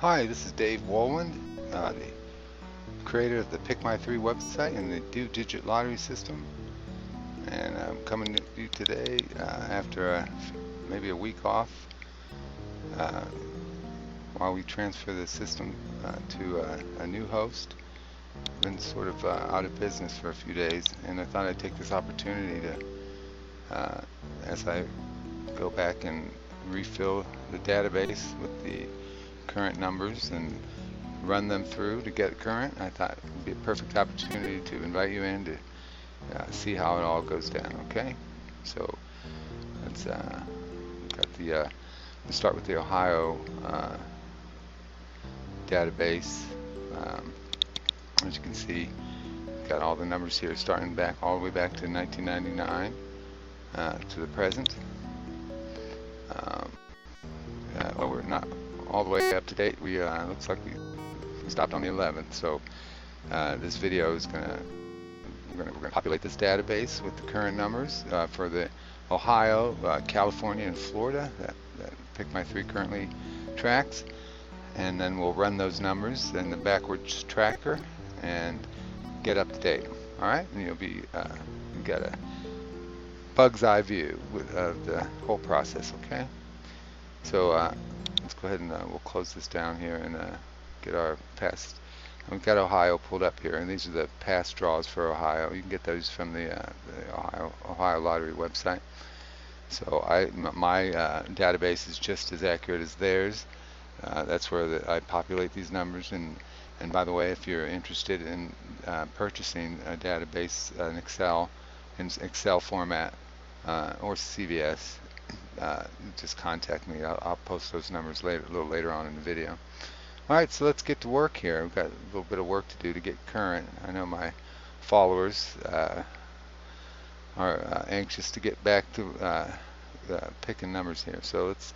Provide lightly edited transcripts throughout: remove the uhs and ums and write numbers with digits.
Hi, this is Dave Wolland, the creator of the Pick My 3 website and the Do Digit Lottery system. And I'm coming to you today after maybe a week off uh, while we transfer the system to a new host. Been sort of out of business for a few days, and I thought I'd take this opportunity to, as I go back and refill the database with the current numbers and run them through to get current. I thought it would be a perfect opportunity to invite you in to see how it all goes down. Okay, so let's got the let's start with the Ohio database. Um, as you can see, got all the numbers here starting back all the way back to 1999 to the present. Well, we're not all the way up to date. We looks like we stopped on the 11th. So this video is we're gonna populate this database with the current numbers for the Ohio, California, and Florida that Pick My 3 currently tracks, and then we'll run those numbers in the backwards tracker and get up to date. All right, and you'll be you get a bug's eye view of the whole process. Okay, so let's go ahead and we'll close this down here and get our past. We've got Ohio pulled up here, and these are the past draws for Ohio. You can get those from the Ohio Lottery website. So my database is just as accurate as theirs. That's where I populate these numbers. And by the way, if you're interested in purchasing a database in Excel format or CVS, just contact me. I'll post those numbers a little later on in the video. Alright, so let's get to work here. We've got a little bit of work to do to get current. I know my followers are anxious to get back to picking numbers here. So let's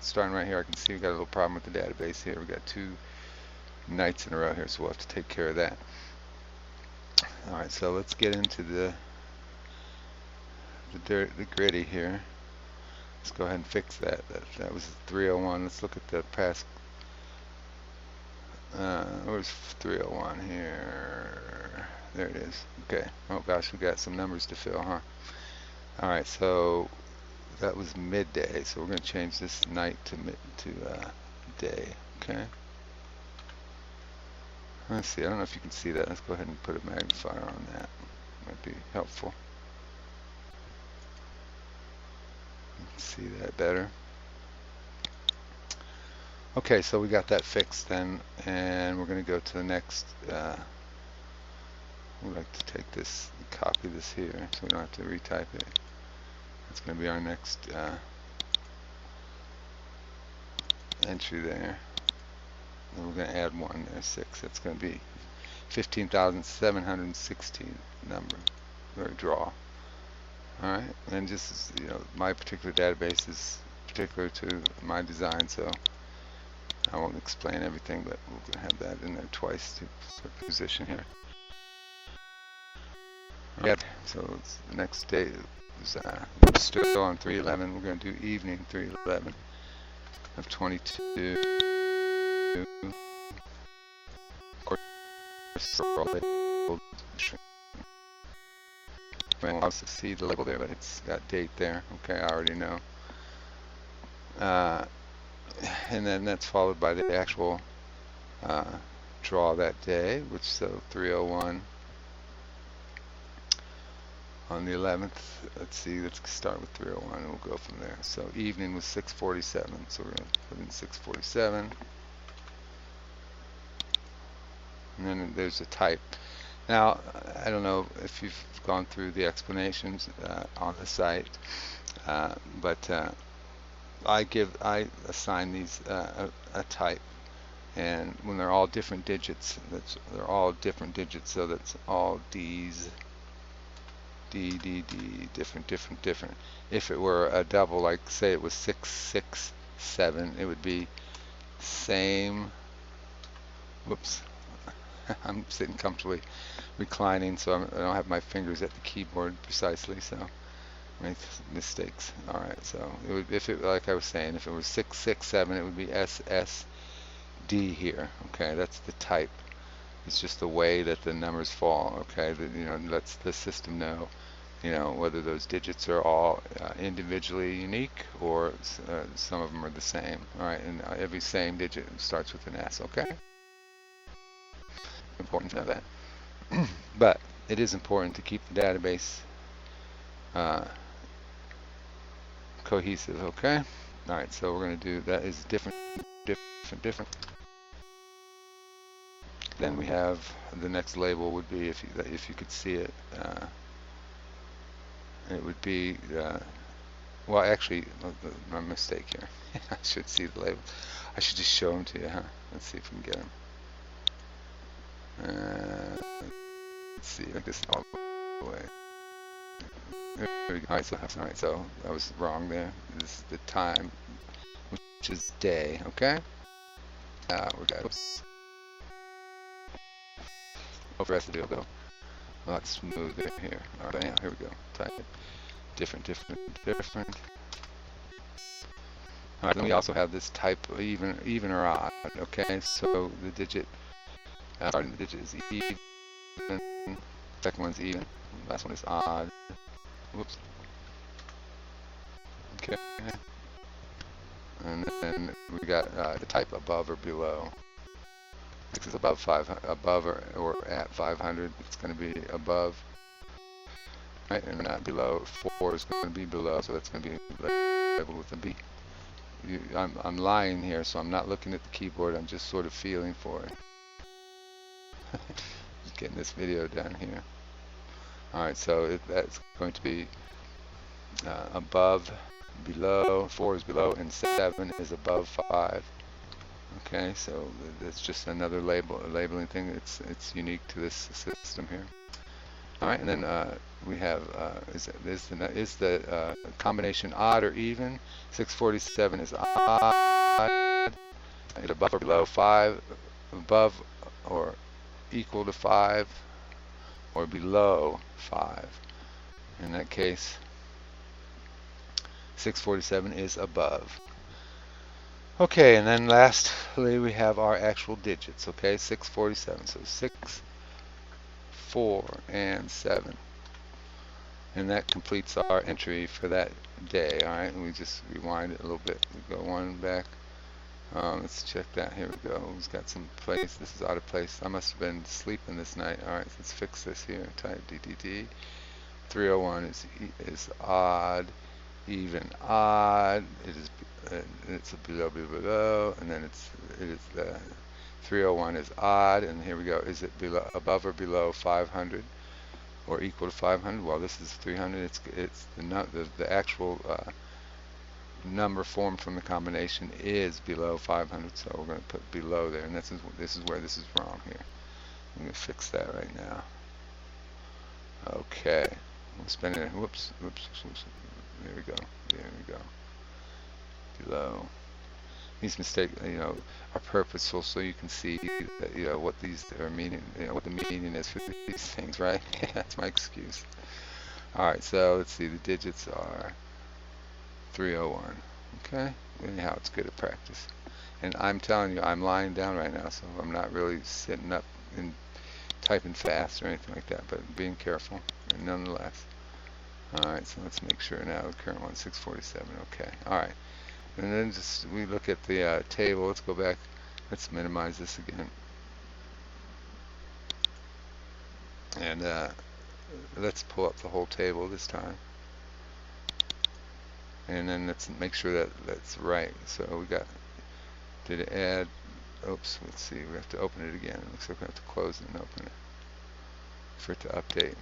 starting right here. I can see we've got a little problem with the database here. We've got 2 nights in a row here, so we'll have to take care of that. Alright, so let's get into the gritty here. Let's go ahead and fix that. That was 301. Let's look at the past. Where's 301 here? There it is. Okay. Oh gosh, we got some numbers to fill, huh? Alright, so that was midday, so we're going to change this night to day. Okay. Let's see. I don't know if you can see that. Let's go ahead and put a magnifier on that. Might be helpful. See that better. Okay, so we got that fixed then, and we're going to go to the next. We'd like to take this, copy this here, so we don't have to retype it. That's going to be our next entry there. And we're going to add one there, 6. That's going to be 15,716 number, or draw. Alright, and just as, my particular database is particular to my design, so I won't explain everything, but we'll have that in there twice to position here. Yep, so it's the next day is still on 3/11. We're going to do evening 3/11 of 22. Of course, I'll see the label there, but it's got date there. Okay, I already know. And then that's followed by the actual draw that day, which so 301 on the 11th. Let's see, let's start with 301 and we'll go from there. So evening was 6:47, so we're going to put in 6:47. And then there's a type. Now, I don't know if you've gone through the explanations on the site, but I assign these a type, and when they're all different digits, they're all different digits, so that's all D's, D, different. If it were a double, like say it was 667, it would be same. Whoops. I'm sitting comfortably reclining, so I don't have my fingers at the keyboard precisely, so I make mistakes. Alright, so it would, if it, like I was saying, if it was 667, it would be SS D here. Okay, that's the type. It's just the way that the numbers fall. Okay, that, you know, lets the system know, you know, whether those digits are all individually unique or some of them are the same. All right, and every same digit starts with an S. Okay, important to know that. But it is important to keep the database uh, cohesive. Okay. All right, so we're going to do that is different. Then we have the next label would be, if you could see it, it would be well, actually, my mistake here. I should see the labels. I should just show them to you, huh? Let's see if we can get them. Let's see, like this all the way. All right, so I was wrong there. This is the time, which is day. Okay. We got. Oops. Oh, the rest of the deal go a lot smoother here. All right, now here we go. Type different. All right, then we also have this type of even or odd. Okay, so the digit, starting the digit is even. Second one's even. Last one is odd. Whoops. Okay. And then we got the type above or below. X is above or at 500. It's going to be above. Right, and not below. 4 is going to be below, so that's going to be labeled with a B. I'm lying here, so I'm not looking at the keyboard. I'm just sort of feeling for it. Just getting this video done here. All right, so that's going to be above, below. 4 is below, and 7 is above 5. Okay, so it's just another labeling thing. It's unique to this system here. All right, and then we have is the combination odd or even? 647 is odd. Above or below 5, above or equal to 5, or below 5. In that case, 647 is above. Okay, and then lastly we have our actual digits. Okay, 647. So 6, 4, and 7. And that completes our entry for that day. All right, and we just rewind it a little bit. We go one back. Let's check that. Here we go. We've got some place. This is out of place. I must have been sleeping this night. All right, let's fix this here. Type DDD. 301 is odd, even odd. It's a below, and then it is the 301 is odd, and here we go. Is it below, above or below 500, or equal to 500? Well, this is 300. It's the actual number formed from the combination is below 500, so we're going to put below there, and this is where this is wrong here. I'm going to fix that right now. Okay, we'll spend it. Whoops. There we go. Below. These mistakes, you know, are purposeful so you can see that, you know, what these are meaning, you know, what the meaning is for these things, right? That's my excuse. All right, so let's see. The digits are 301. Okay. Anyhow, it's good at practice. And I'm telling you, I'm lying down right now, so I'm not really sitting up and typing fast or anything like that, but being careful, and nonetheless. All right, so let's make sure now the current one, 647. Okay. All right. And then just we look at the table. Let's go back. Let's minimize this again. And let's pull up the whole table this time. And then let's make sure that that's right. So we got, did it add, oops, let's see, we have to open it again. It looks like we have to close it and open it for it to update.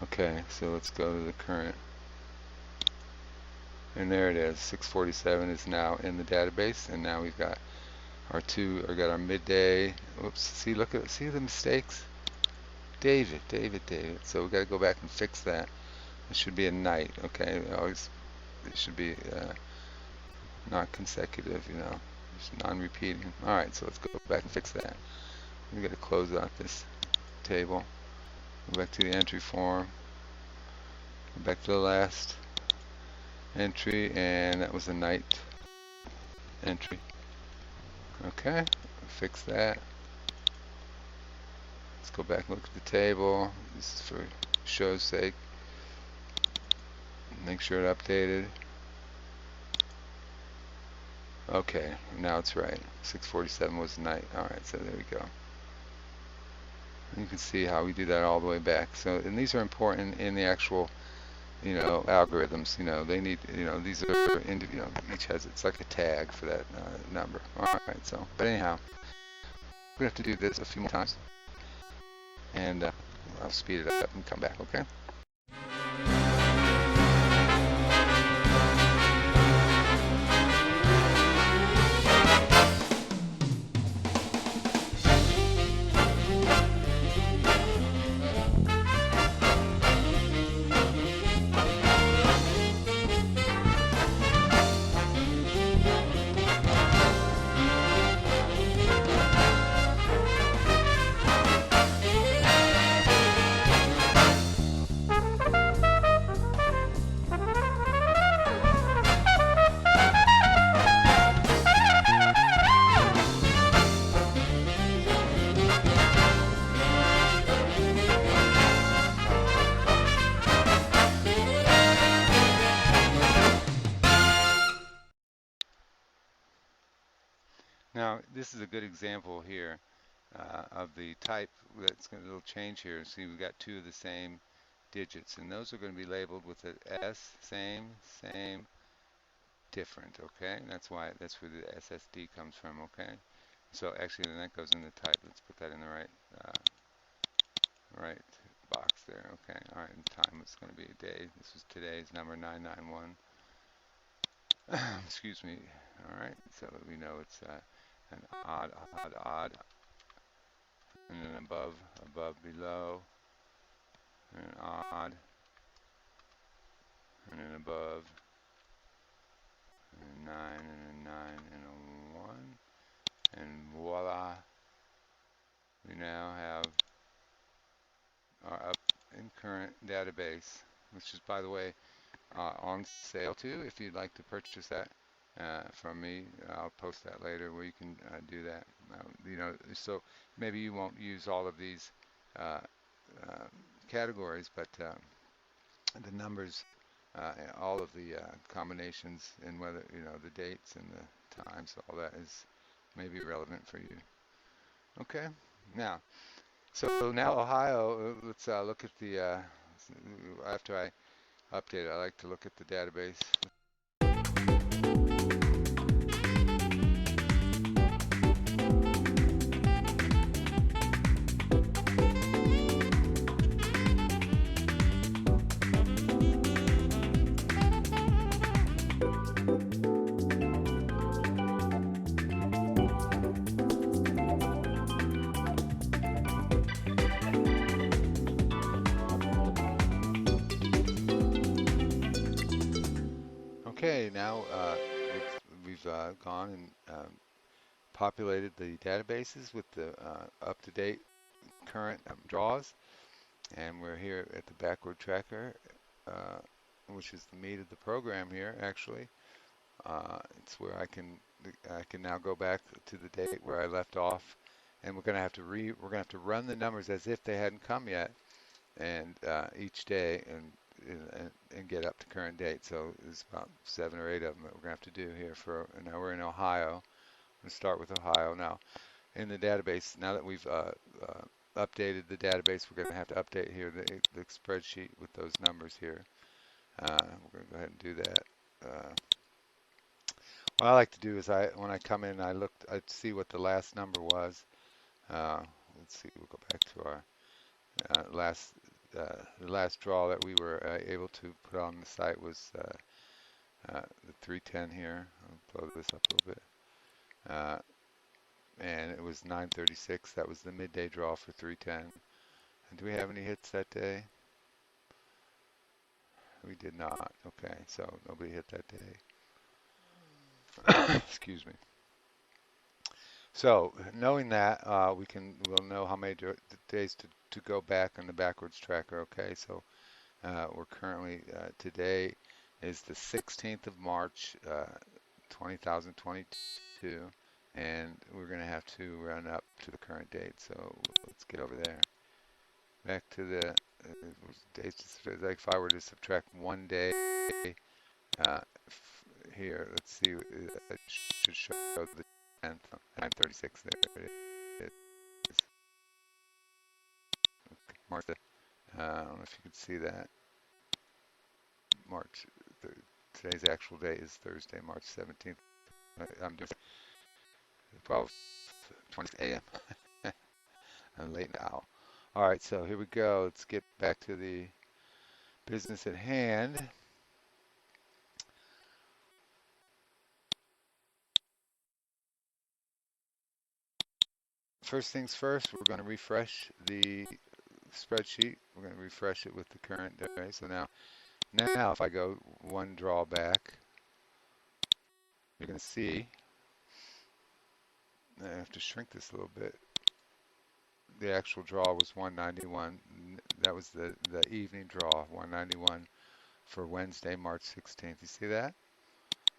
Okay, so let's go to the current. And there it is. 647 is now in the database, and now we've got our our midday. Oops, see, see the mistakes? David. So we've got to go back and fix that. It should be a night, okay? It should be not consecutive, you know, just non-repeating. All right, so let's go back and fix that. We got to close out this table. Go back to the entry form. Go back to the last entry, and that was a night entry. Okay, fix that. Let's go back and look at the table. This is for show's sake. Make sure it updated. Okay, now it's right. 6:47 was night. Alright, so there we go. And you can see how we do that all the way back. So, and these are important in the actual, algorithms. They need, these are, each has, it's like a tag for that number. Alright, so, but anyhow, we have to do this a few more times. And I'll speed it up and come back, okay? Now, this is a good example here of the type that's going to change here. See, we've got two of the same digits, and those are going to be labeled with an S, same, different, okay? And that's where the SSD comes from, okay? So actually, then that goes in the type. Let's put that in the right box there, okay? All right, and time is going to be a day. This is today's number 991. Excuse me. All right, so we know it's an odd, and then above, below, and an odd, and then above, and a 9, and a 9, and a 1, and voila, we now have our up in current database, which is, by the way, on sale too. If you'd like to purchase that from me, I'll post that later where you can do that. So maybe you won't use all of these categories, but the numbers, all of the combinations, and whether the dates and the times, all that is maybe relevant for you. Okay, now. So now Ohio, let's look at the, after I update it, I like to look at the database. Okay, now we've gone and populated the databases with the up-to-date current draws, and we're here at the backward tracker, which is the meat of the program here. Actually, it's where I can now go back to the date where I left off, and we're going to have to run the numbers as if they hadn't come yet, and each day and get up to current date. So there's about 7 or 8 of them that we're going to have to do here and now we're in Ohio. Let's start with Ohio now. In the database, now that we've updated the database, we're going to have to update here the spreadsheet with those numbers here. We're going to go ahead and do that. What I like to do is when I come in, I'd see what the last number was. Let's see, we'll go back to our the last draw that we were able to put on the site was the 310 here. I'll blow this up a little bit. And it was 936. That was the midday draw for 310. And do we have any hits that day? We did not. Okay, so nobody hit that day. Excuse me. So knowing that, we'll know how many days to go back on the backwards tracker. Okay, so we're currently today is the 16th of March, 2022, and we're going to have to run up to the current date. So let's get over there. Back to the days. Like if I were to subtract one day here, let's see. It should show the 10th, 9:36. There it is. March. I don't know if you can see that. March. Today's actual day is Thursday, March 17th. I'm doing 12:20 a.m. I'm late now. All right, so here we go. Let's get back to the business at hand. First things first, we're going to refresh the spreadsheet. We're going to refresh it with the current day. So now if I go one draw back, you're going to see, I have to shrink this a little bit. The actual draw was 191. That was the evening draw, 191 for Wednesday, March 16th. You see that?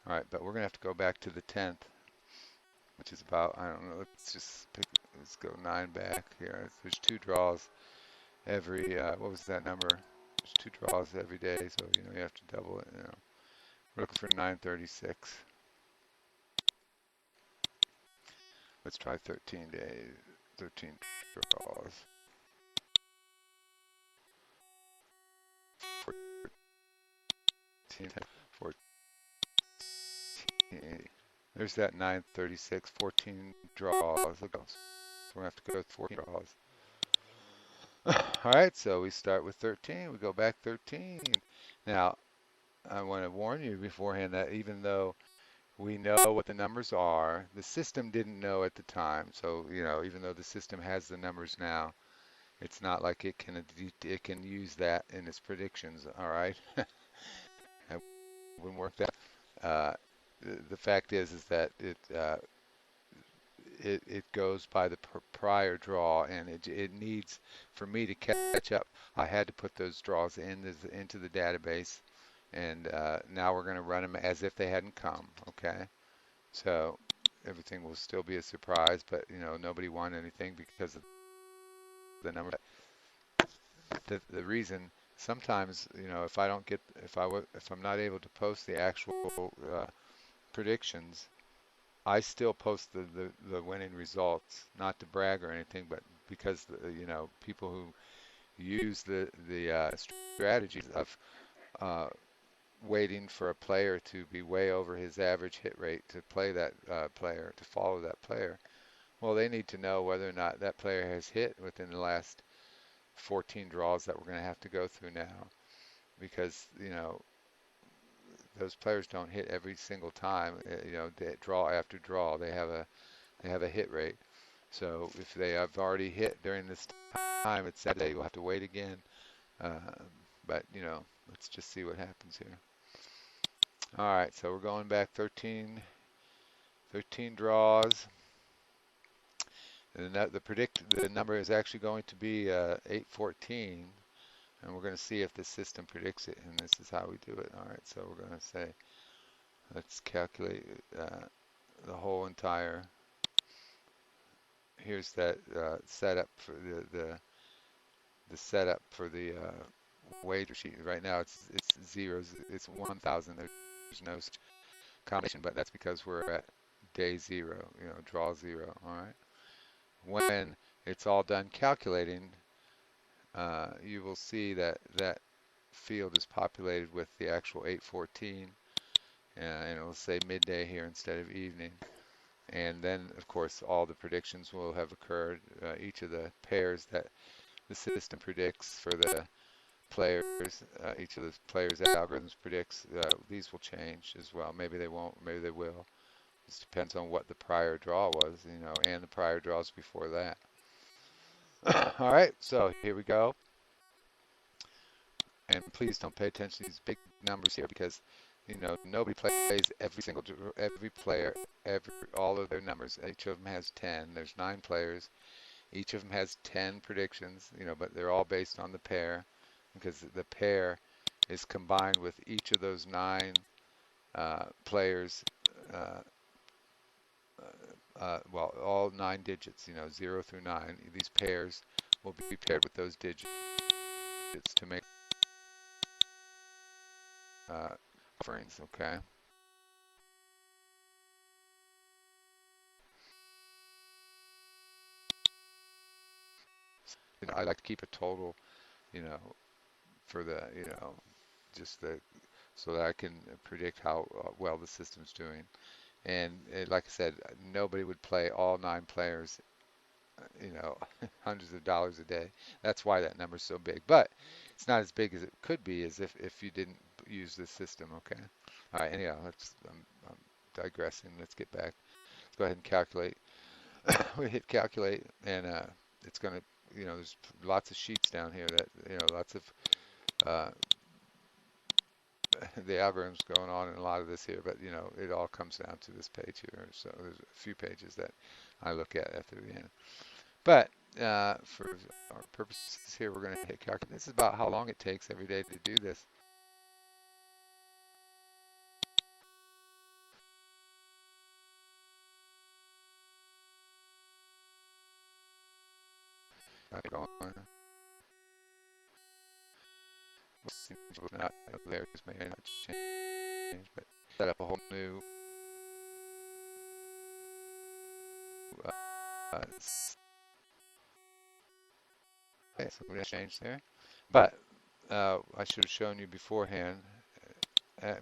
All right, but we're going to have to go back to the 10th, which is about, I don't know, let's go 9 back here. There's 2 draws every, what was that number? There's 2 draws every day, so, you have to double it, We're looking for 936. Let's try 13 days, 13 draws. 14, 14. There's that 936, 14 draws. Look, so we're going to have to go with 14 draws. All right, so we start with 13. We go back 13. Now, I want to warn you beforehand that even though we know what the numbers are, the system didn't know at the time. So, even though the system has the numbers now, it's not like it can use that in its predictions. All right, it wouldn't work that. The fact is that it goes by the prior draw, and it needs, for me to catch up, I had to put those draws into the database, and now we're going to run them as if they hadn't come. Okay, so everything will still be a surprise, but nobody won anything because of the number. The reason sometimes, if I'm not able to post the actual predictions, I still post the winning results, not to brag or anything, but because people who use the strategies of waiting for a player to be way over his average hit rate to play that player, to follow that player. Well, they need to know whether or not that player has hit within the last 14 draws that we're going to have to go through now, because those players don't hit every single time. Draw after draw, they have a hit rate. So if they have already hit during this time, it's Saturday, you'll have to wait again. But let's just see what happens here. All right, so we're going back 13 draws. And the number is actually going to be 814, and we're going to see if the system predicts it, and this is how we do it. All right, so we're going to say, let's calculate the whole entire. Here's that setup for the setup for the wager sheet. Right now it's zeros. It's 1,000. There's no combination, but that's because we're at day 0. Draw 0. All right. When it's all done calculating, you will see that that field is populated with the actual 814, and it will say midday here instead of evening. And then, of course, all the predictions will have occurred. Each of the pairs that the system predicts for the players, each of the players' algorithms predicts, these will change as well. Maybe they won't, maybe they will. This depends on what the prior draw was, and the prior draws before that. All right, so here we go. And please don't pay attention to these big numbers here, because nobody plays every player, all of their numbers. Each of them has 10. There's 9 players. Each of them has 10 predictions, but they're all based on the pair because the pair is combined with each of those 9 players. Uh, well, all 9 digits, 0 through 9. These pairs will be paired with those digits to make offerings. Okay. I like to keep a total, you know, for the, just the so that I can predict how well the system's doing. And like I said, nobody would play all 9 players, hundreds of dollars a day. That's why that number's so big. But it's not as big as it could be as if you didn't use this system. Okay. All right. Anyhow, I'm digressing. Let's get back. Let's go ahead and calculate. We hit calculate, and it's going to, there's lots of sheets down here that, lots of uh, the algorithm's going on in a lot of this here, but it all comes down to this page here. So there's a few pages that I look at the end. But for our purposes here, we're going to hit calculate. This is about how long it takes every day to do this. Not there, just may not change, but set up a whole new okay, so we change there. But I should have shown you beforehand.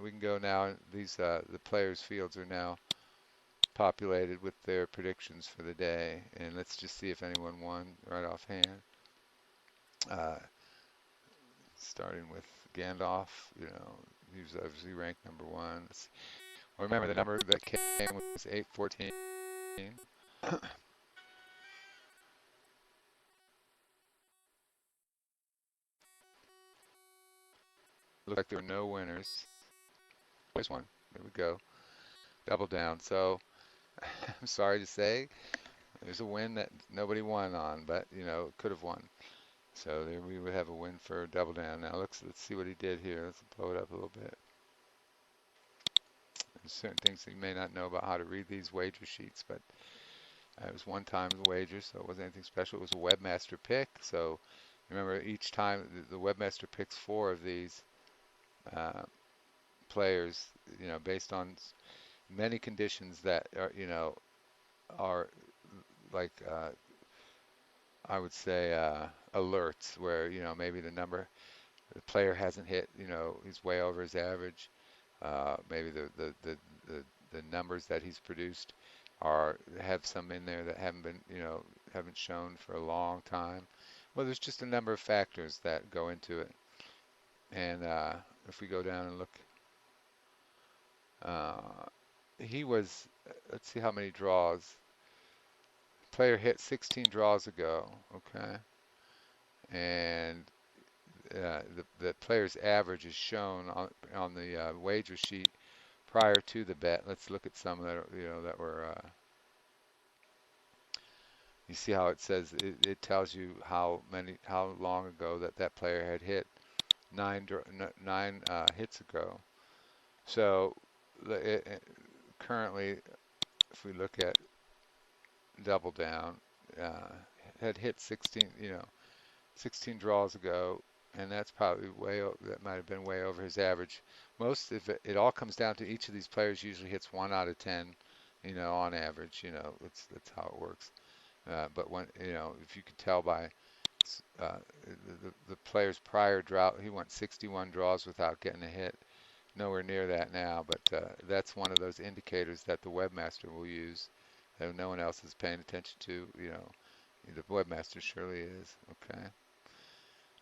We can go now. These the players' fields are now populated with their predictions for the day, and let's just see if anyone won right offhand. Starting with Gandalf, he was obviously ranked #1. Well, remember the number that came was 814. Looked like there were no winners. There's one. There we go. Double down. So I'm sorry to say, there's a win that nobody won on, but could have won. So there we would have a win for double down. Now let's see what he did here. Let's blow it up a little bit. There's certain things that you may not know about how to read these wager sheets, but it was one time the wager, so it wasn't anything special. It was a webmaster pick. So remember, each time the webmaster picks 4 of these players, based on many conditions that are like I would say alerts where maybe the player hasn't hit, he's way over his average. Maybe the numbers that he's produced have some in there that haven't shown for a long time. Well, there's just a number of factors that go into it. And if we go down and look, he was, let's see how many draws. Player hit 16 draws ago, okay? And the player's average is shown on the wager sheet prior to the bet. Let's look at some that that were. You see how it says it tells you how long ago that player had hit 9 hits ago. So currently, if we look at double down, had hit 16 draws ago, and that's probably that might have been way over his average. Most if it all comes down to each of these players usually hits 1 out of 10, on average. That's how it works. But when if you could tell by the player's prior drought, he went 61 draws without getting a hit. Nowhere near that now, but that's one of those indicators that the webmaster will use that no one else is paying attention to. The webmaster surely is. Okay.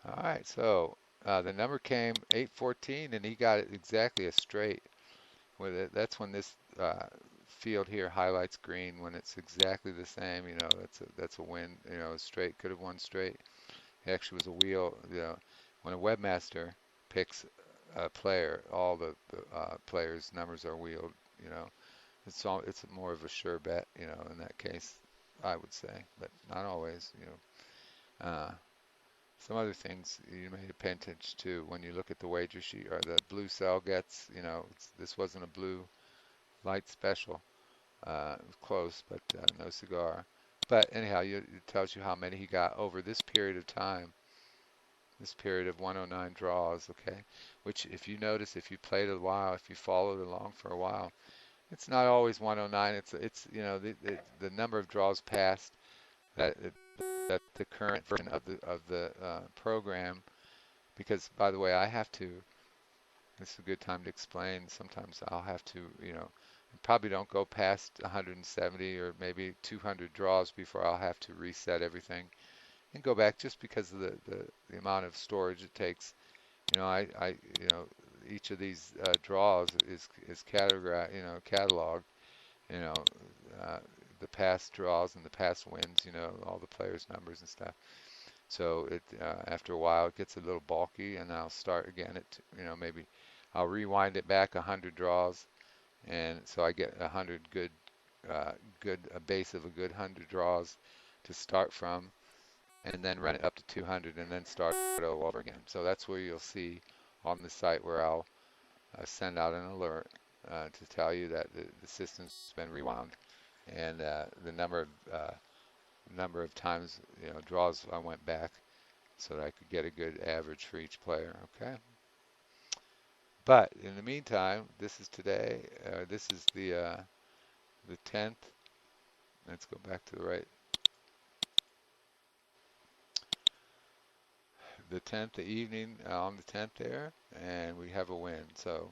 All right. So the number came 814, and he got it exactly a straight with it. That's when this field here highlights green when it's exactly the same. That's a win. Straight could have won straight. It actually was a wheel. When a webmaster picks player. All the players' numbers are wheeled. You know, it's more of a sure bet. You know, in that case, I would say, but not always. You know, some other things you may pay attention to when you look at the wager sheet are the blue cell gets. You know, this wasn't a blue light special. It was close, but no cigar. But anyhow, it tells you how many he got over this period of time, this period of 109 draws, okay? Which, if you notice, if you played a while, if you followed along for a while, it's not always 109. It's you know the number of draws passed that that the current version of the program. Because by the way, I have to. This is a good time to explain. Sometimes I'll have to, you know, probably don't go past 170 or maybe 200 draws before I'll have to reset everything and go back just because of the amount of storage it takes. You know, you know, each of these draws is categorized, you know, cataloged, you know, uh, the past draws and the past wins, you know, all the players' numbers and stuff. So after a while it gets a little bulky, and I'll start again at, you know, maybe I'll rewind it back 100 draws, and so I get 100 a base of a good 100 draws to start from, and then run it up to 200 and then start all over again. So that's where you'll see on the site where I'll send out an alert to tell you that the system's been rewound, and the number of times, you know, draws I went back so that I could get a good average for each player. Okay. But in the meantime, this is today. This is the 10th. Let's go back to the right. The 10th, the evening on the 10th there, and we have a win. So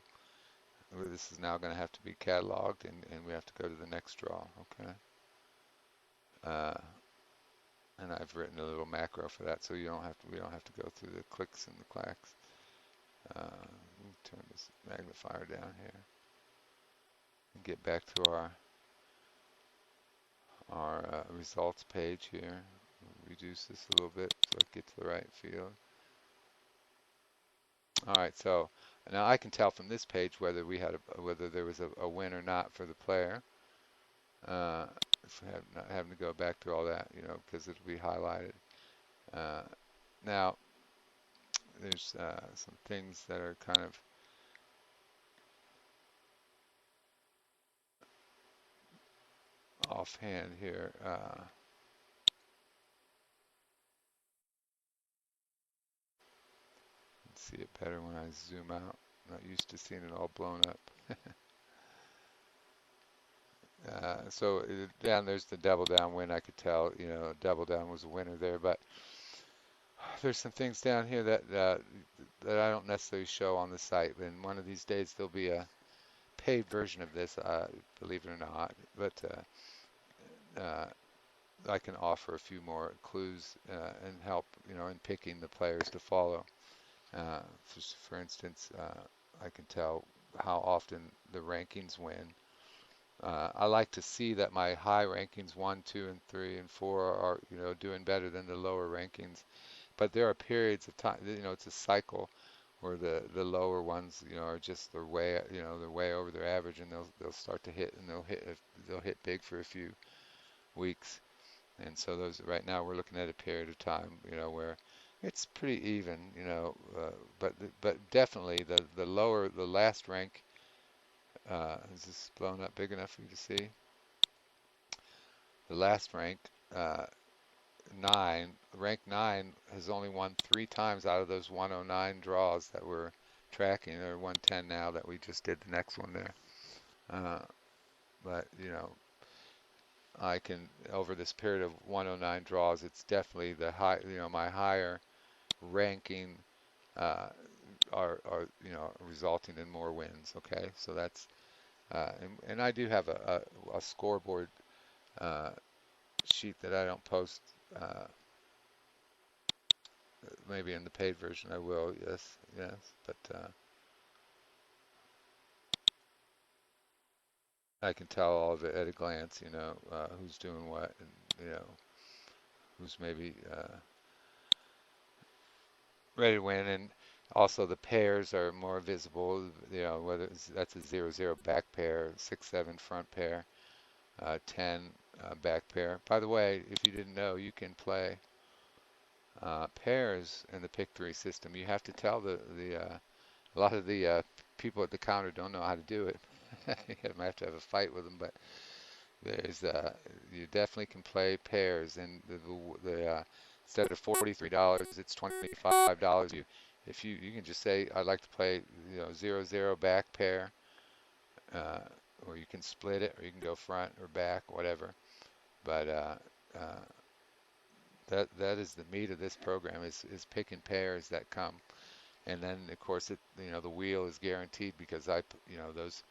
this is now going to have to be cataloged, and we have to go to the next draw. Okay. Uh, and I've written a little macro for that, so we don't have to go through the clicks and the clacks. Turn this magnifier down here and get back to our results page here. Reduce this a little bit so I get to the right field. All right, so now I can tell from this page whether whether there was a win or not for the player. Not having to go back through all that, you know, because it'll be highlighted. Now, there's some things that are kind of offhand here. See it better when I zoom out. I'm not used to seeing it all blown up. So down there's the double down win. I could tell, you know, double down was a winner there. But there's some things down here that I don't necessarily show on the site. And one of these days there'll be a paid version of this, believe it or not. But I can offer a few more clues and help, you know, in picking the players to follow. For instance, I can tell how often the rankings win. I like to see that my high rankings 1, 2, and 3, and 4 are, you know, doing better than the lower rankings. But there are periods of time, you know, it's a cycle where the lower ones, you know, are just they're way, you know, they're way over their average, and they'll start to hit, and they'll hit big for a few weeks. And so those right now we're looking at a period of time, you know, where it's pretty even, you know, but definitely the lower the last rank. Is this blown up big enough for you to see? The last rank, uh, rank 9 has only won 3 times out of those 109 draws that we're tracking, or 110 now that we just did the next one there. Uh, but, you know, I can, over this period of 109 draws, it's definitely the high, you know, my higher ranking uh, are, you know, resulting in more wins. Okay, so that's, and I do have a scoreboard uh, sheet that I don't post. Maybe in the paid version I will. Yes, yes. But I can tell all of it at a glance. You know, who's doing what, and you know, who's maybe ready to win. And Also, the pairs are more visible, whether that's a 0, 0 back pair, 6, 7 front pair, 10 back pair. By the way, if you didn't know, you can play pairs in the pick 3 system. You have to tell a lot of the people at the counter don't know how to do it. You might have to have a fight with them, but there's you definitely can play pairs, and instead of $43, it's $25. If you can just say I'd like to play 0, 0 back pair, uh, or you can split it, or you can go front or back, whatever. But uh, that is the meat of this program is picking pairs that come, and then of course the wheel is guaranteed because those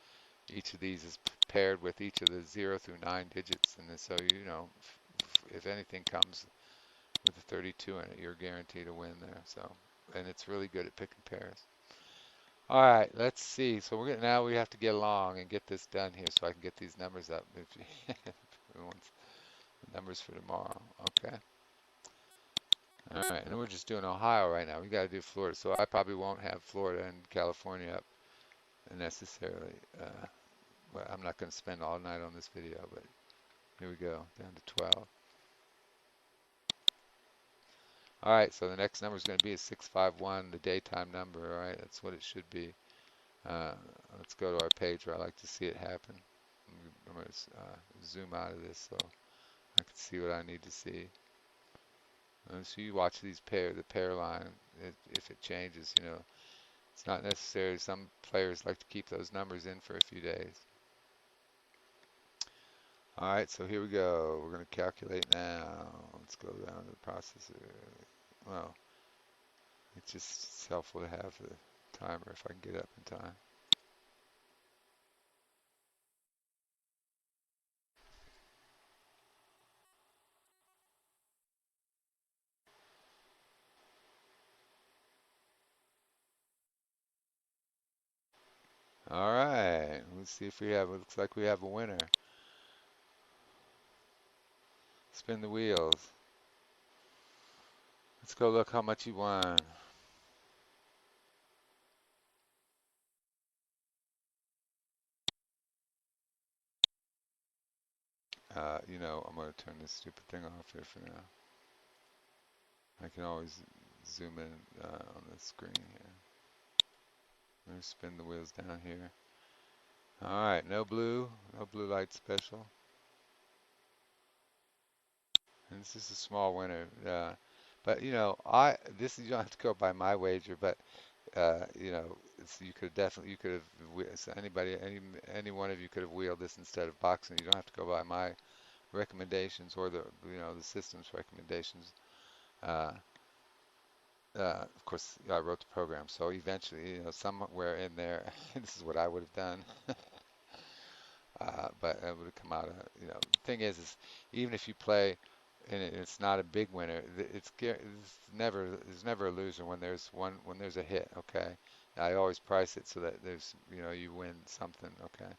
each of these is paired with each of the 0 through 9 digits, and so if anything comes with a 32 in it, you're guaranteed a win there. So, and it's really good at picking pairs. All right, let's see. So now we have to get along and get this done here, so I can get these numbers up. If you want numbers for tomorrow, okay. All right, and we're just doing Ohio right now. We got to do Florida, so I probably won't have Florida and California up necessarily. But I'm not going to spend all night on this video, but here we go, down to 12. All right, so the next number is going to be a 651, the daytime number. All right, that's what it should be. Uh, let's go to our page where I like to see it happen. I'm going to zoom out of this so I can see what I need to see. So you watch the pair line. If it changes, it's not necessary. Some players like to keep those numbers in for a few days. All right, so here we go. We're going to calculate now. Let's go down to the processor. Well, it's just helpful to have the timer if I can get up in time. All right, let's see if it looks like we have a winner. Spin the wheels. Let's go look how much you won. I'm going to turn this stupid thing off here for now. I can always zoom in on the screen here. I'm going to spin the wheels down here. All right, no blue light special. And this is a small winner. But you don't have to go by my wager, but you could have any one of you could have wheeled this instead of boxing. You don't have to go by my recommendations or the system's recommendations. Uh, of course, I wrote the program, so eventually, somewhere in there, this is what I would have done. But it would have come out. The thing is even if you play and it's not a big winner, there's never a loser when there's a hit. Okay, I always price it so that there's you win something. Okay,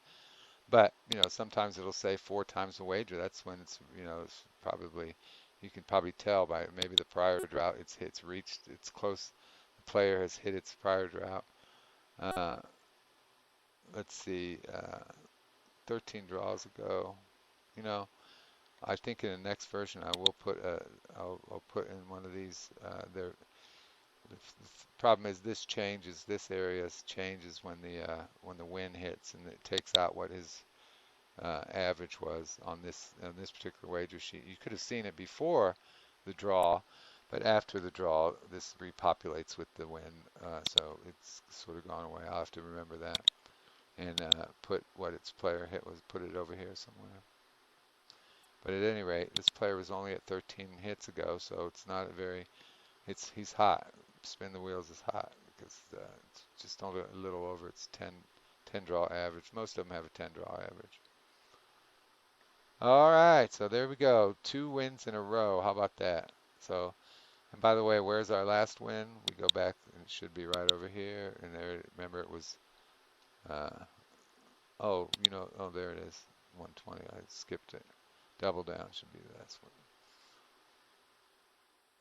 but sometimes it'll say 4 times the wager. That's when it's probably you can probably tell by maybe the prior drought it's close. The player has hit its prior drought. Uh, let's see, 13 draws ago. You know, I think in the next version I will I'll put in one of these. The problem is this area changes when the wind hits, and it takes out what his average was on this particular wager sheet. You could have seen it before the draw, but after the draw, this repopulates with the wind, so it's sort of gone away. I'll have to remember that and put what its player hit was, put it over here somewhere. But at any rate, this player was only at 13 hits ago, so it's not a very, he's hot. Spin the wheels is hot because it's just only a little over its 10 draw average. Most of them have a 10 draw average. All right, so there we go. 2 wins in a row. How about that? So, and by the way, where's our last win? We go back, and it should be right over here. And there, remember, it was, oh, there it is, 120. I skipped it. Double down should be the last one.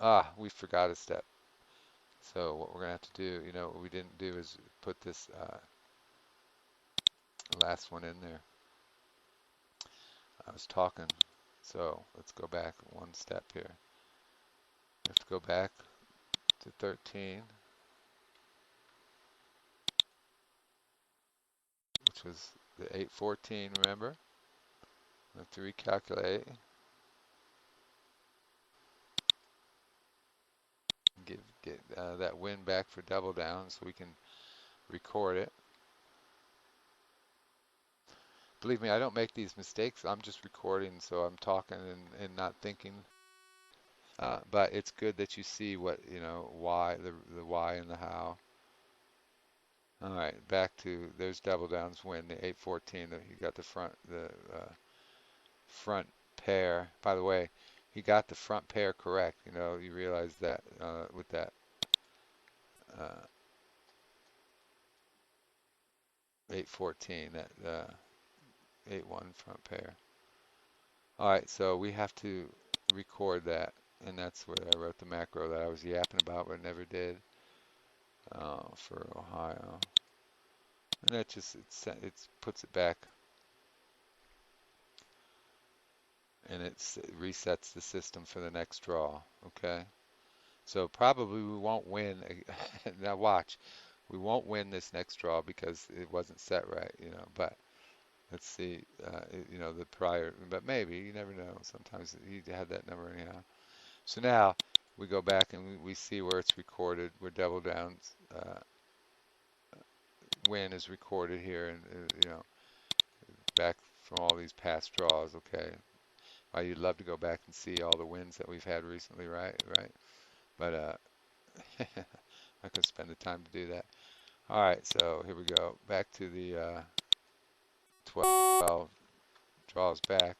Ah, we forgot a step. So what we're gonna have to do, what we didn't do is put this last one in there. I was talking, so let's go back one step here. We have to go back to 13, which was the 814, remember? We have to recalculate, get that win back for double down so we can record it. Believe me, I don't make these mistakes. I'm just recording, so I'm talking and not thinking. But it's good that you see what, why, the why and the how. All right, back to, there's double downs win, the 814. You got the front pair. By the way, he got the front pair correct. You realize that with that uh, 814, that 8-1 front pair. All right, so we have to record that, and that's where I wrote the macro that I was yapping about but never did for Ohio. And that just it puts it back, and it resets the system for the next draw. Okay, so probably we won't win. Now watch, we won't win this next draw because it wasn't set right. But let's see, the prior, but maybe, you never know. Sometimes he had that number anyhow. So now we go back and we see where it's recorded, where double downs win is recorded here, and back from all these past draws. Okay, well, you'd love to go back and see all the wins that we've had recently, right? But I'm not gonna spend the time to do that. All right, so here we go. Back to the 12 draws back.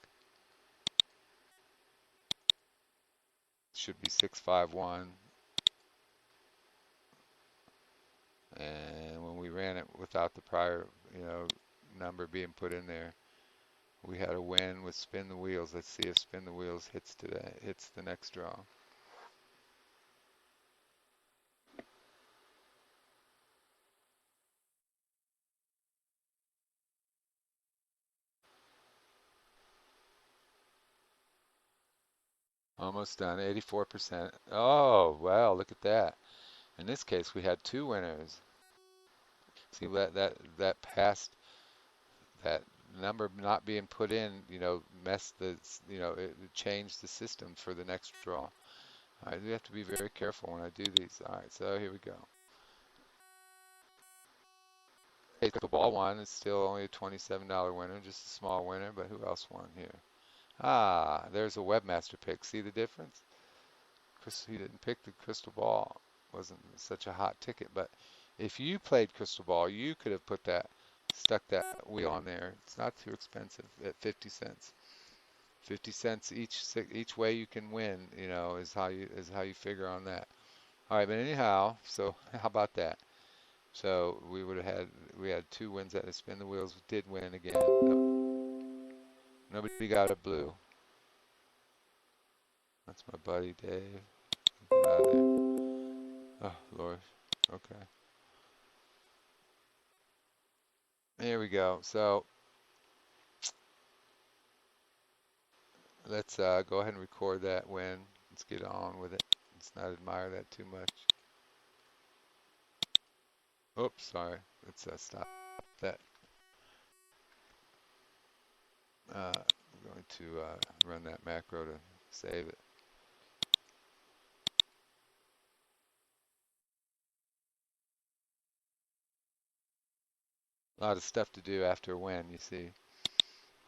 Should be 651. And when we ran it without the prior, number being put in there, we had a win with spin the wheels. Let's see if spin the wheels hits the next draw. Almost done, 84%. Oh, well, look at that. In this case, we had two winners. See that past, that number not being put in, messed it changed the system for the next draw. All right, we have to be very careful when I do these. All right, so here we go. Hey, the ball won. It's still only a $27 winner, just a small winner, but who else won here? Ah, there's a webmaster pick. See the difference? He didn't pick the crystal ball. Wasn't such a hot ticket, but if you played crystal ball, you could have stuck that wheel on there. It's not too expensive at 50 cents. 50 cents each way you can win, is how you figure on that. All right, but anyhow, so how about that? So we had two wins at a spin the wheels. Did win again. Nobody got a blue. That's my buddy Dave. Get out of there. Oh Lord. Okay. Here we go. So let's go ahead and record that win. Let's get on with it. Let's not admire that too much. Oops, sorry. Let's stop that. I'm going to run that macro to save it. A lot of stuff to do after a win, you see.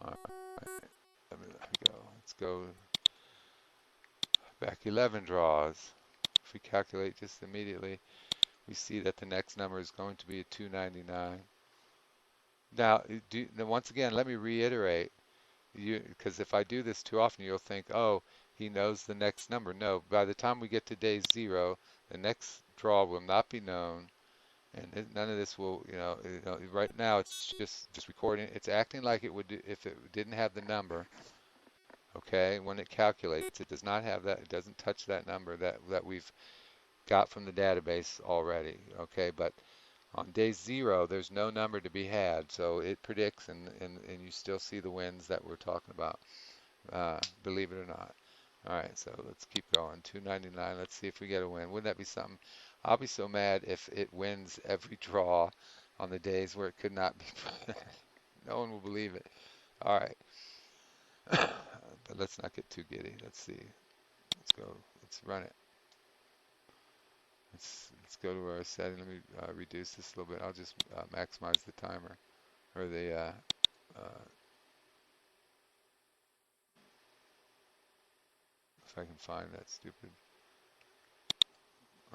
All right, let me go. Let's go back 11 draws. If we calculate just immediately, we see that the next number is going to be a 299. Now, once again, let me reiterate, because if I do this too often, you'll think, oh, he knows the next number. No, by the time we get to day 0, the next draw will not be known, and none of this will, right now it's just recording. It's acting like it would do if it didn't have the number. Okay, when it calculates, it does not have that. It doesn't touch that number that we've got from the database already. Okay, but on day 0, there's no number to be had, so it predicts, and you still see the wins that we're talking about, believe it or not. All right, so let's keep going. 299. Let's see if we get a win. Wouldn't that be something? I'll be so mad if it wins every draw on the days where it could not be. No one will believe it. All right, but let's not get too giddy. Let's see. Let's go. Let's run it. Let's go to our setting. Let me reduce this a little bit. I'll just maximize the timer or the if I can find that stupid.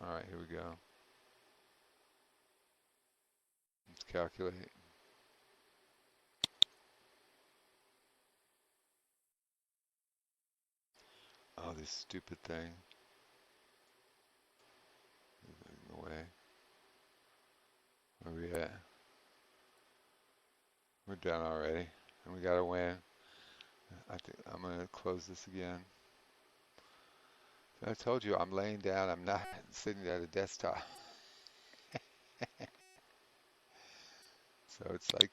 All right, here we go. Let's calculate. Oh, this stupid thing. No way. Where we at? We're done already, and we got to win. I think I'm gonna close this again. I told you I'm laying down. I'm not sitting at a desktop. So it's like,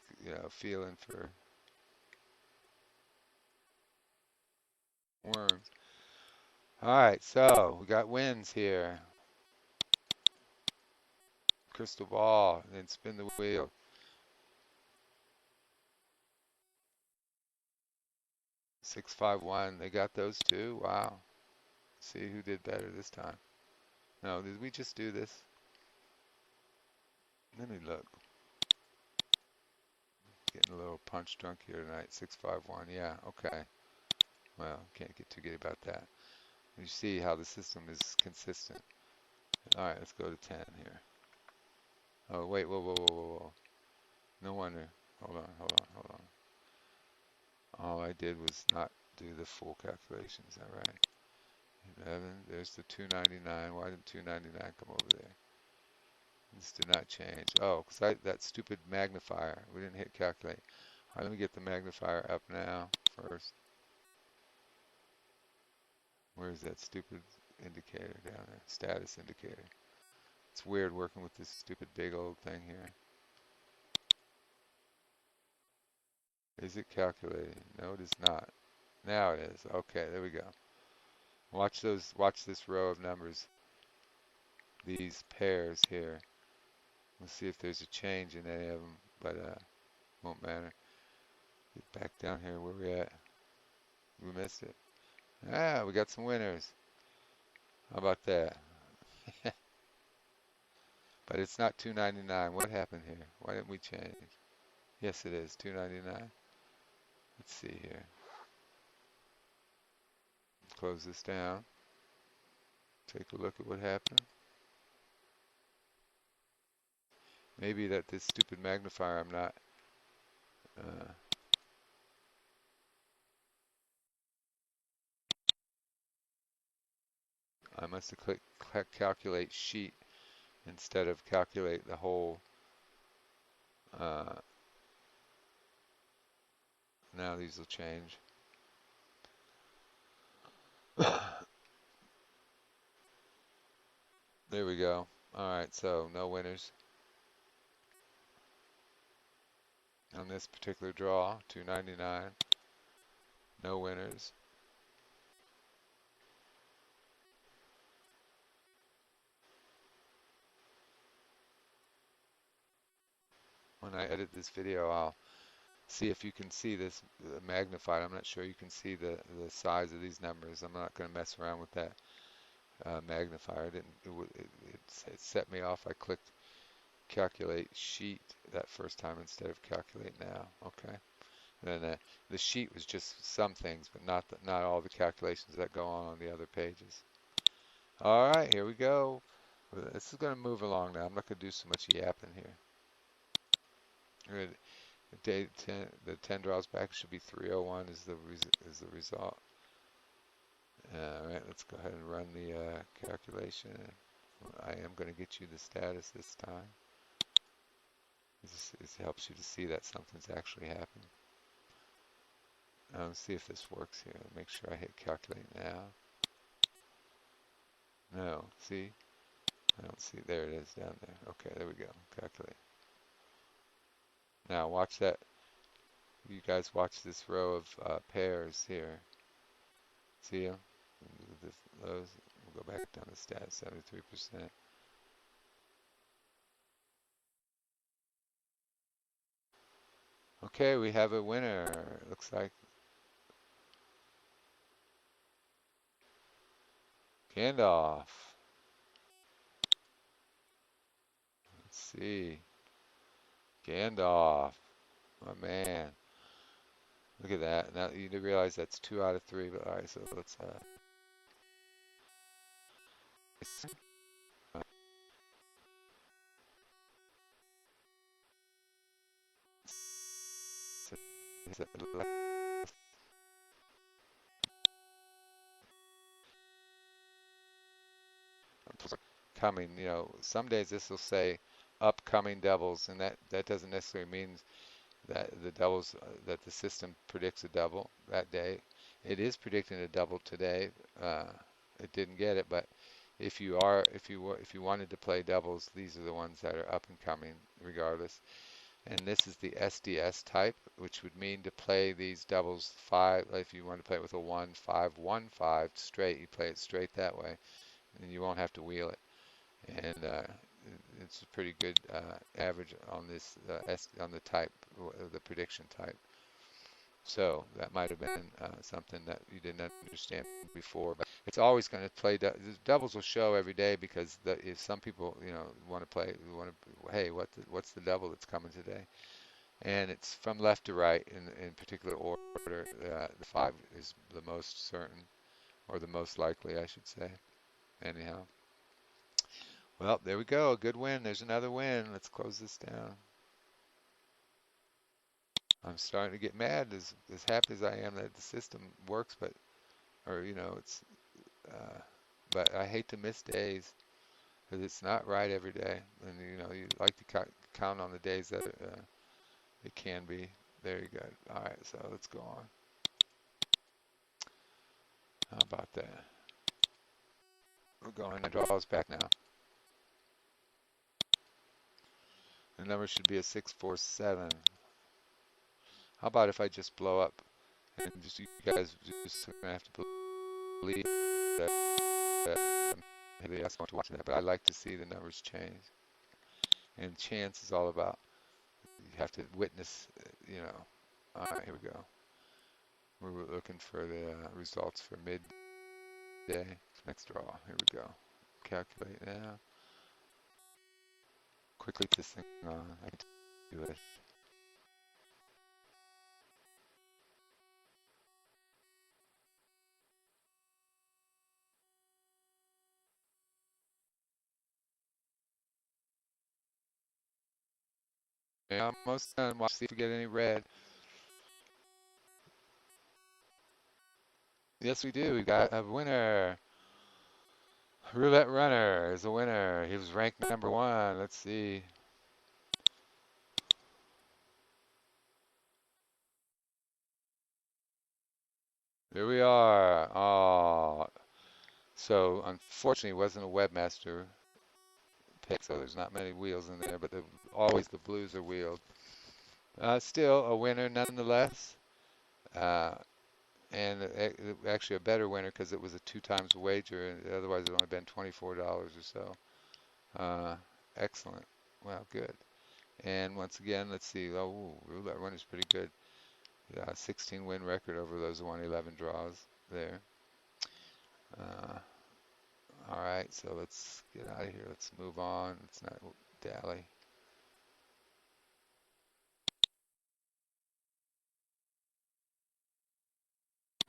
feeling for worms. All right, so we got wins here. Crystal ball, and then spin the wheel. 651. They got those too. Wow. See who did better this time. No, did we just do this? Let me look. Getting a little punch drunk here tonight. 651. Yeah, okay. Well, can't get too giddy about that. You see how the system is consistent. All right, let's go to 10 here. Oh, wait, whoa, whoa, whoa, whoa, whoa. No wonder. Hold on, hold on, hold on. All I did was not do the full calculation. Is that right? 11, there's the 299. Why did 299 come over there? This did not change. Oh, because that stupid magnifier. We didn't hit calculate. All right, let me get the magnifier up now first. Where's that stupid indicator down there? Status indicator. It's weird working with this stupid big old thing here. Is it calculating? No, it is not. Now it is. Okay, there we go. Watch this row of numbers. These pairs here. Let's see if there's a change in any of them, but won't matter. Get back down here where we at. We missed it. Ah, we got some winners. How about that? But it's not 299. What happened here? Why didn't we change? Yes, it is 299. Let's see here. Close this down. Take a look at what happened. Maybe that this stupid magnifier I'm not I must have clicked calculate sheet instead of calculate the whole. Now these will change. There we go. All right, so no winners on this particular draw. 299. No winners. When I edit this video, I'll see if you can see this magnified. I'm not sure you can see the size of these numbers. I'm not going to mess around with that magnifier. It set me off. I clicked calculate sheet that first time instead of calculate now. Okay. And then the sheet was just some things, but not all the calculations that go on the other pages. All right, here we go. This is going to move along now. I'm not going to do so much yapping here. The 10 draws back should be 301 is the result. All right, let's go ahead and run the calculation. I am going to get you the status this time. This helps you to see that something's actually happened. Let's see if this works here. Make sure I hit calculate now. No, see? I don't see. There it is down there. Okay, there we go. Calculate. Now watch that. You guys watch this row of pairs here. See them? Those. We'll go back down to stats. 73%. Okay, we have a winner. Looks like Gandalf. Let's see. Gandalf. My man. Look at that. Now you do realize that's 2 out of 3, but alright, so let's coming, some days this will say upcoming doubles, and that doesn't necessarily mean that the doubles that the system predicts a double that day. It is predicting a double today. It didn't get it, but if you wanted to play doubles, these are the ones that are up and coming regardless. And this is the SDS type, which would mean to play these doubles 5. If you want to play it with a 1 5 1 5 straight, you play it straight that way, and you won't have to wheel it. And it's a pretty good average on this on the type, the prediction type. So that might have been something that you didn't understand before, but it's always going to play. Doubles will show every day because if some people want to play, hey, what's the double that's coming today? And it's from left to right in particular order. The 5 is the most certain, or the most likely, I should say. Anyhow. Well, there we go. A good win. There's another win. Let's close this down. I'm starting to get mad as happy as I am that the system works, it's, but I hate to miss days because it's not right every day. And, you like to count on the days that it can be. Very good. All right, so let's go on. How about that? We're going to draws back now. The number should be a 647. How about if I just blow up and just you guys just gonna have to believe that maybe else want to watch that, but I like to see the numbers change. And chance is all about you have to witness, All right, here we go. We're looking for the results for midday. Next draw. Here we go. Calculate now. Quickly put this thing on. I can do it. Yeah, almost done. Watch, see if we get any red. Yes, we do. We got a winner. Roulette Runner is a winner. He was ranked number 1. Let's see. Here we are. Oh, so unfortunately, it wasn't a webmaster pick, so there's not many wheels in there, but always the blues are wheeled. Still a winner nonetheless, uh, and actually a better winner because it was a 2 times wager, and otherwise it would only been $24 or so. Excellent. Well, good. And once again, let's see. Oh, Roulette Runner's pretty good. 16 win record over those 111 draws there. All right, so let's get out of here. Let's move on. Let's not dally.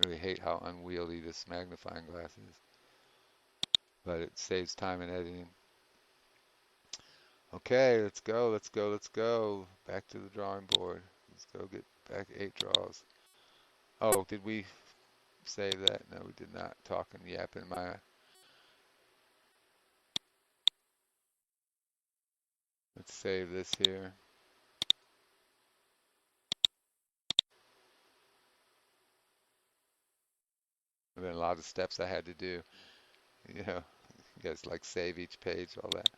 Really hate how unwieldy this magnifying glass is, but it saves time in editing. Okay, let's go, let's go, let's go. Back to the drawing board. Let's go get back 8 draws. Oh, did we save that? No, we did not. Talking yap in my... Let's save this here. There have been a lot of steps I had to do. You guys like save each page, all that.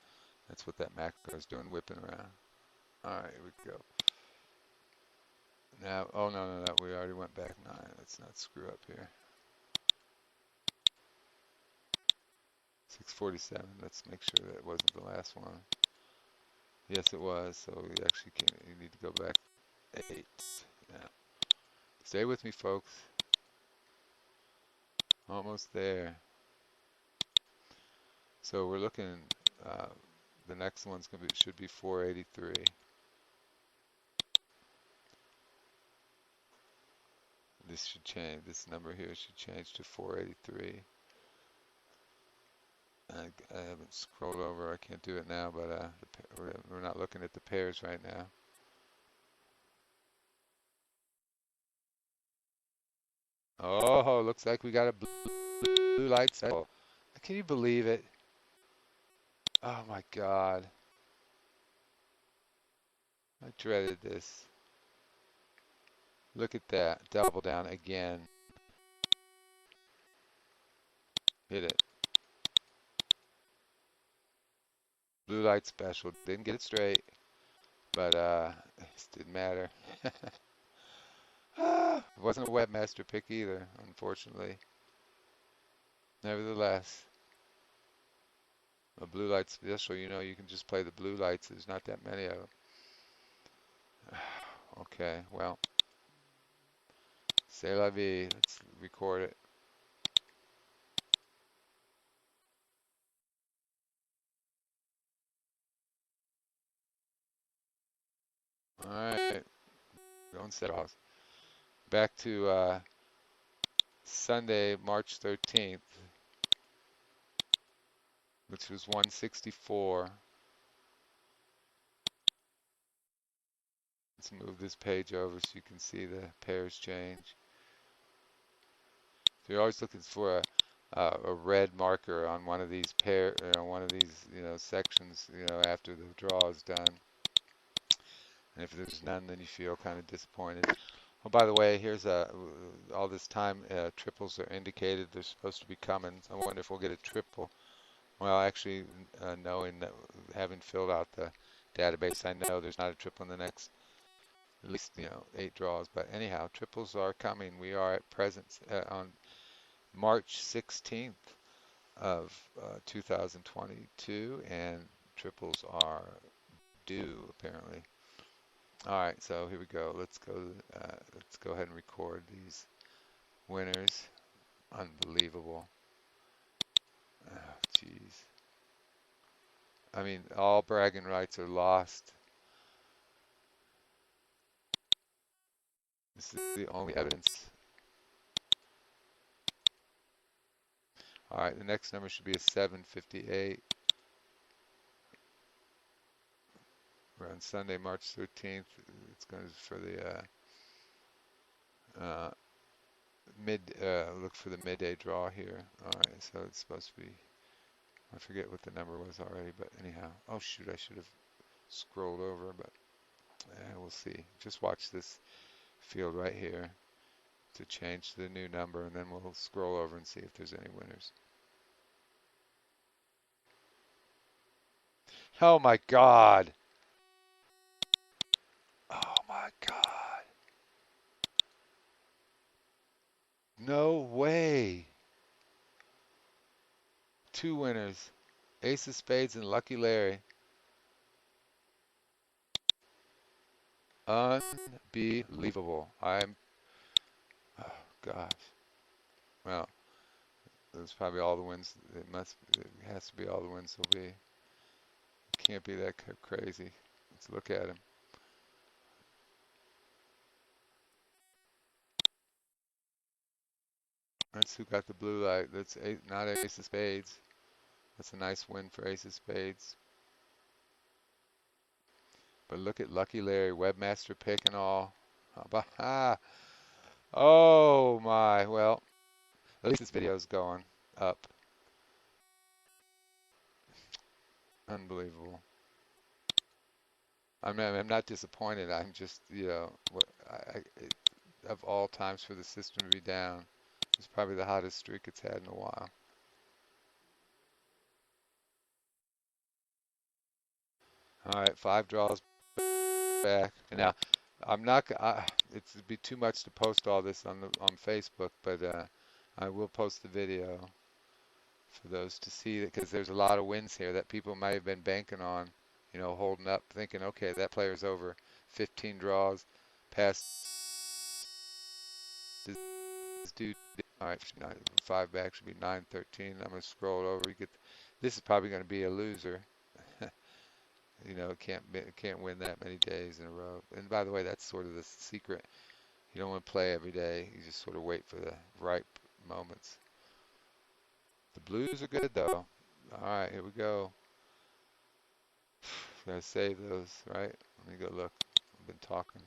That's what that macro is doing, whipping around. All right, here we go. Now, oh no, we already went back 9. Let's not screw up here. 647. Let's make sure that wasn't the last one. Yes, it was. So we actually can. You need to go back 8. Yeah. Stay with me, folks. Almost there. So we're looking. The next one's gonna be should be 483. This should change. This number here should change to 483. I haven't scrolled over. I can't do it now, but we're not looking at the pairs right now. Oh, looks like we got a blue light cycle. Can you believe it? Oh my God. I dreaded this. Look at that. Double down again. Hit it. Blue light special. Didn't get it straight, but it didn't matter. It wasn't a webmaster pick either, unfortunately. Nevertheless, a blue light special, you know, you can just play the blue lights. There's not that many of them. Okay, well, c'est la vie. Let's record it. All right, going set off. Back to Sunday, March 13th, which was 164. Let's move this page over so you can see the pairs change. So you're always looking for a red marker on one of these one of these, sections, after the draw is done. And if there's none, then you feel kind of disappointed. Oh, by the way, here's all this time triples are indicated. They're supposed to be coming. I wonder if we'll get a triple. Well, actually, knowing that, having filled out the database, I know there's not a triple in the next, at least, 8 draws. But anyhow, triples are coming. We are at present on March 16th of 2022, and triples are due, apparently. All right, so here we go. Let's go ahead and record these winners. Unbelievable. Oh, jeez. I mean, all bragging rights are lost. This is the only evidence. All right, the next number should be a 758. We're on Sunday, March 13th. It's going to for the look for the midday draw here. All right, so it's supposed to be, I forget what the number was already, but anyhow. Oh shoot, I should have scrolled over, but we'll see. Just watch this field right here to change the new number, and then we'll scroll over and see if there's any winners. Oh my God. Oh my God. No way. 2 winners. Ace of Spades and Lucky Larry. Unbelievable. Oh gosh. Well, that's probably all the wins. It has to be all the wins there'll be. It can't be that crazy. Let's look at him. That's who got the blue light. That's not Ace of Spades. That's a nice win for Ace of Spades. But look at Lucky Larry, webmaster pick and all. Oh my. Well, at least this video is going up. Unbelievable. I'm not disappointed. I'm just, of all times for the system to be down, it's probably the hottest streak it's had in a while. All right, 5 draws back. And now, I'm not. It'd be too much to post all this on Facebook, but I will post the video for those to see it because there's a lot of wins here that people might have been banking on, holding up, thinking, okay, that player's over 15 draws, past this dude. All right, 5 back should be 9-13. I'm gonna scroll over. This is probably gonna be a loser. Can't win that many days in a row. And by the way, that's sort of the secret. You don't want to play every day. You just sort of wait for the right moments. The blues are good though. All right, here we go. Gotta save those, right? Let me go look. I've been talking.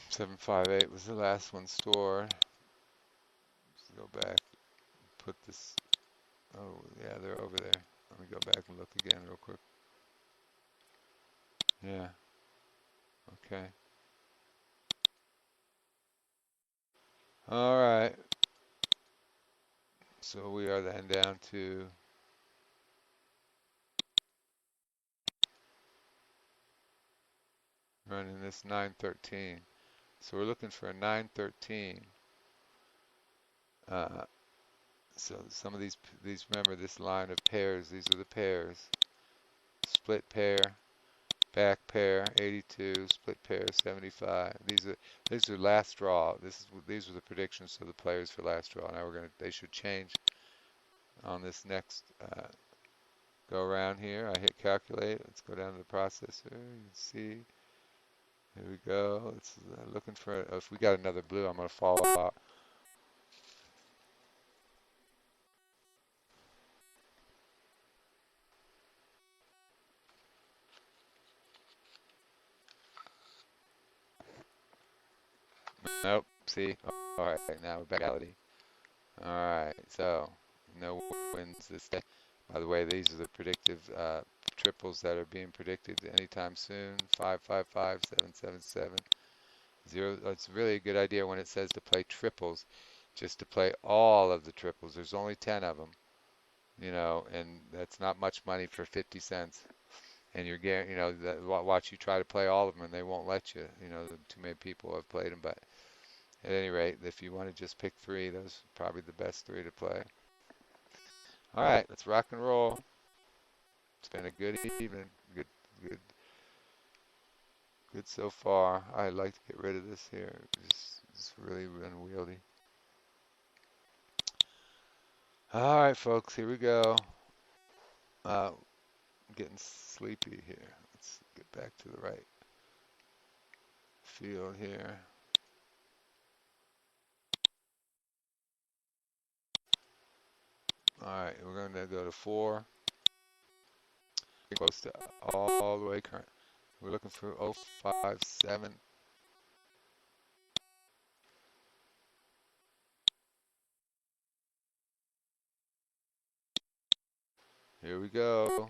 Seven five eight was the last one stored. Let's go back. Put this. Oh yeah, they're over there. Let me go back and look again real quick. Yeah. Okay. All right. So we are then down to running this 913. So we're looking for a 913. So some of these, remember this line of pairs, these are the pairs. Split pair, back pair, 82, split pair, 75. These are last draw. These are the predictions of the players for last draw. Now they should change on this next go around here. I hit calculate. Let's go down to the processor. You can see. Here we go. It's looking for, if we got another blue, I'm going to follow up. Nope. See? All right. Now we're back to reality. All right. So no wins this day. By the way, these are the predictive triples that are being predicted anytime soon. 555, 777, 0. It's really a good idea when it says to play triples, just to play all of the triples. There's only 10 of them, and that's not much money for 50 cents. And you're getting, watch you try to play all of them, and they won't let you. Too many people have played them, but at any rate, if you want to just pick 3, those are probably the best 3 to play. All right, let's rock and roll. It's been a good evening. Good, good so far. I'd like to get rid of this here. It's really unwieldy. All right, folks, here we go. I'm getting sleepy here. Let's get back to the right field here. All right, we're going to go to 4. Close to all the way current. We're looking for 057. Here we go.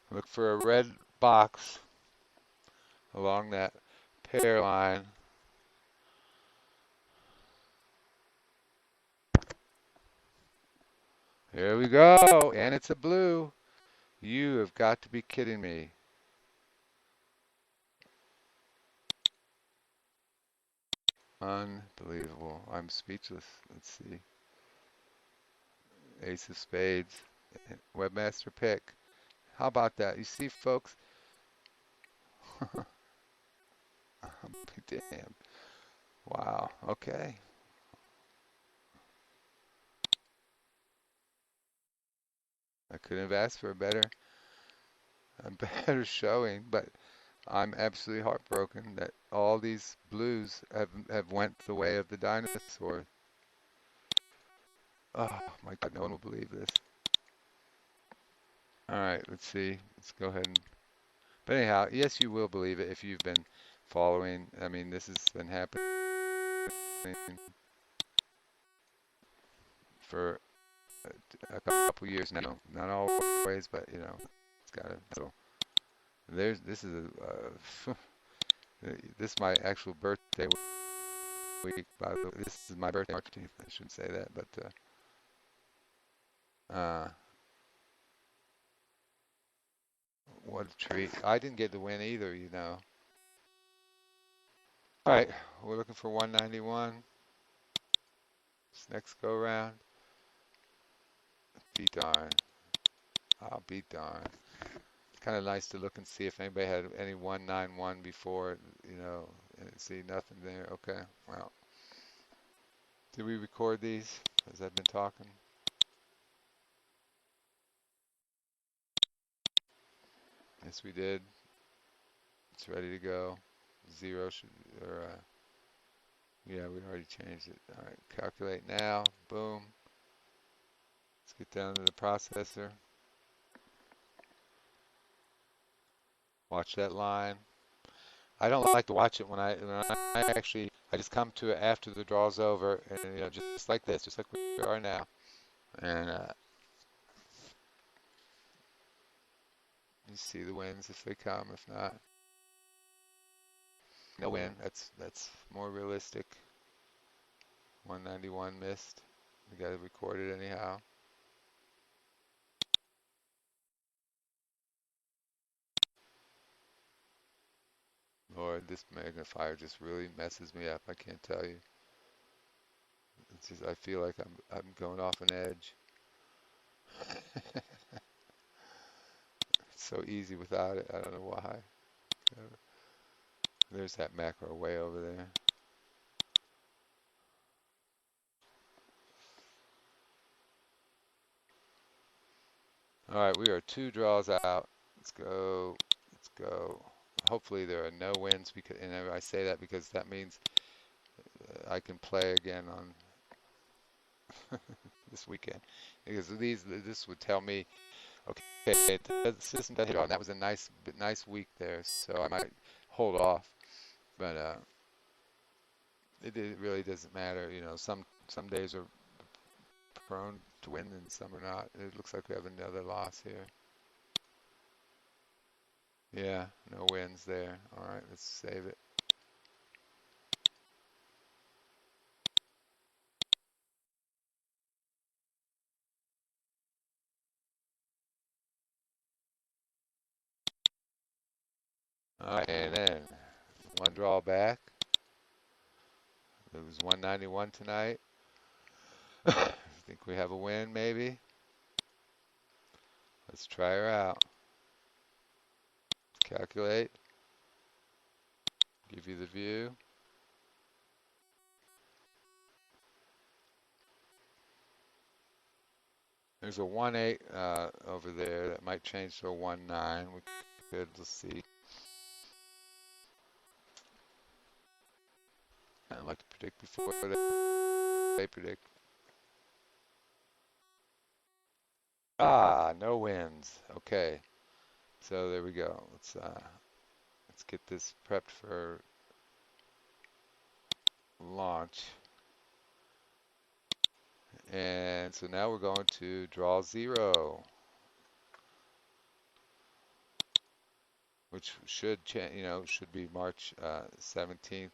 Look for a red box along that pair line. Here we go, and it's a blue. You have got to be kidding me. Unbelievable. I'm speechless. Let's see. Ace of spades. Webmaster pick. How about that? You see, folks? Damn. Wow. Okay. I couldn't have asked for a better showing, but I'm absolutely heartbroken that all these blues have went the way of the dinosaur. Oh my God, no one will believe this. All right, let's see. Let's go ahead and. But anyhow, yes, you will believe it if you've been following. I mean, this has been happening for a couple years now. Not always, but It's got a so this is a this is my actual birthday week. By the way, this is my birthday, March 15th. I shouldn't say that, but what a treat! I didn't get the win either, you know. All right, we're looking for 191. This next go round. Be darn. I'll be darn. It's kind of nice to look and see if anybody had any 191 before, you know, and see nothing there. Okay, well, did we record these as I've been talking? Yes, we did. It's ready to go. Zero should, or yeah, we already changed it. All right, calculate now. Boom. Let's get down to the processor. Watch that line. I don't like to watch it when I actually, I just come to it after the draw's over, and you know, just like this, just like we are now. And you see the wins if they come. If not, no win. That's more realistic. 191 missed. We got to record it anyhow. Lord, this magnifier just really messes me up. I can't tell you. It's just, I feel like I'm going off an edge. It's so easy without it. I don't know why. There's that macro way over there. All right, we are 2 draws out. Let's go. Let's go. Hopefully there are no wins because, and I say that because that means I can play again on this weekend. Because this would tell me, okay, the system doesn't hit on. That was a nice week there, so I might hold off. But it really doesn't matter. You know, some days are prone to win and some are not. It looks like we have another loss here. Yeah, no wins there. All right, let's save it. All right, and then one draw back. It was 191 tonight. I think we have a win, maybe. Let's try her out. Calculate. Give you the view. There's a 1-8 over there that might change to a 1-9. We could, let's see. I like to predict before they predict. Ah, no wins. Okay, so there we go. Let's get this prepped for launch. And so now we're going to draw 0, which should you know, should be March 17th,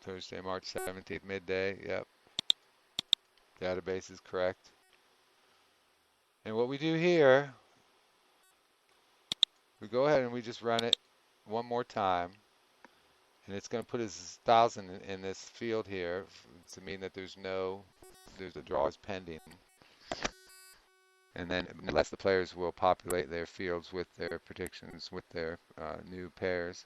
Thursday, March 17th, midday. Yep, database is correct. And what we do here, we go ahead and we just run it one more time, and it's going to put his 1,000 in this field here to mean that there's a draw is pending. And then unless the players will populate their fields with their predictions, with their new pairs,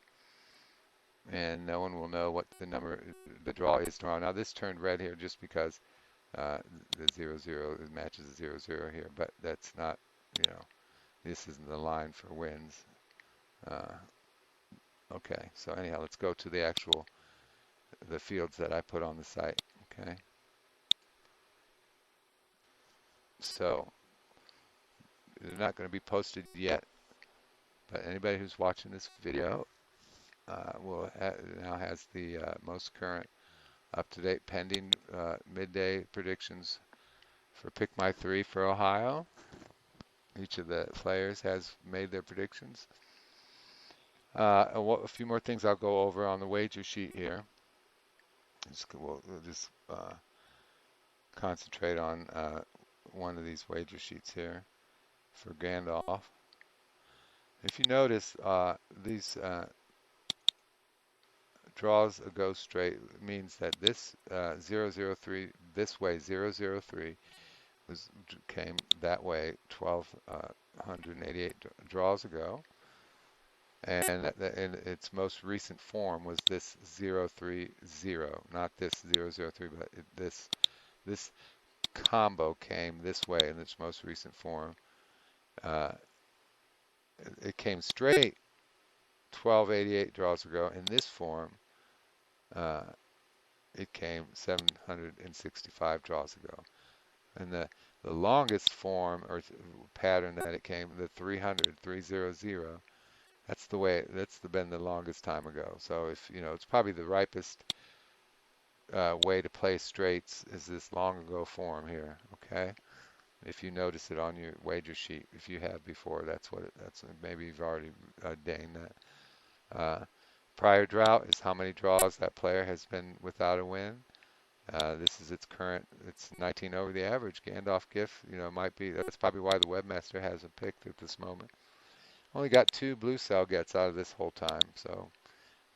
and no one will know what the draw is tomorrow. Now this turned red here just because the 0-0 matches the 0-0 here, but that's not, you know, this isn't the line for wins. Okay, so anyhow, let's go to the fields that I put on the site. Okay, so they're not going to be posted yet, but anybody who's watching this video now has the most current up-to-date pending midday predictions for Pick My Three for Ohio. Each of the players has made their predictions. A few more things I'll go over on the wager sheet here. We'll just concentrate on one of these wager sheets here for Gandalf. If you notice, these draws a go straight means that this 003, this way 003 came that way 1,288 draws ago, and in its most recent form was this 030, not this 003, but this combo came this way in its most recent form. It came straight 1288 draws ago. In this form, it came 765 draws ago. And the longest form or pattern that it came, the 300, that's been the longest time ago. So if, it's probably the ripest way to play straights is this long ago form here, okay? If you notice it on your wager sheet, if you have before, maybe you've already deigned that. Prior drought is how many draws that player has been without a win. This is it's 19 over the average. Gandalf gift, that's probably why the webmaster hasn't picked at this moment. Only got 2 blue cell gets out of this whole time, so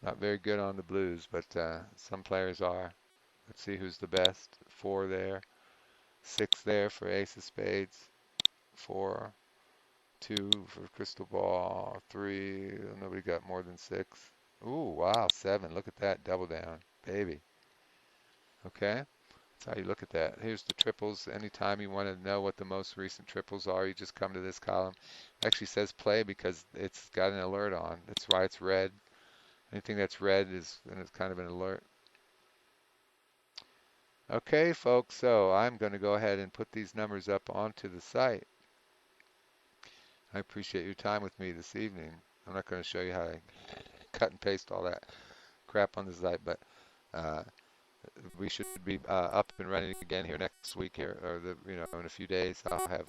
not very good on the blues, but some players are. Let's see who's the best. 4 there, 6 there for ace of spades, 4, 2 for crystal ball, 3, nobody got more than 6. Ooh, wow, 7, look at that, double down, baby. Okay, that's how you look at that. Here's the triples. Anytime you want to know what the most recent triples are, you just come to this column. It actually says play because it's got an alert on. That's why it's red. Anything that's red is kind of an alert. Okay, folks, so I'm going to go ahead and put these numbers up onto the site. I appreciate your time with me this evening. I'm not going to show you how to cut and paste all that crap on the site, but we should be up and running again here next week here, or in a few days. I'll have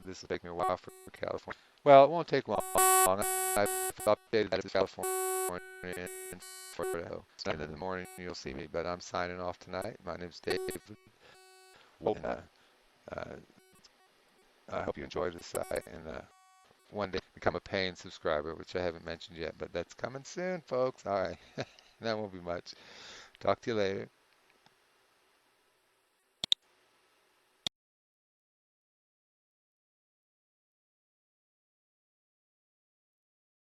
this will take me a while for California. Well, it won't take long. I've updated that to California and Florida. And in the morning you'll see me, but I'm signing off tonight. My name's Dave. I hope you enjoy this site and one day become a paying subscriber, which I haven't mentioned yet, but that's coming soon, folks. All right, that won't be much. Talk to you later.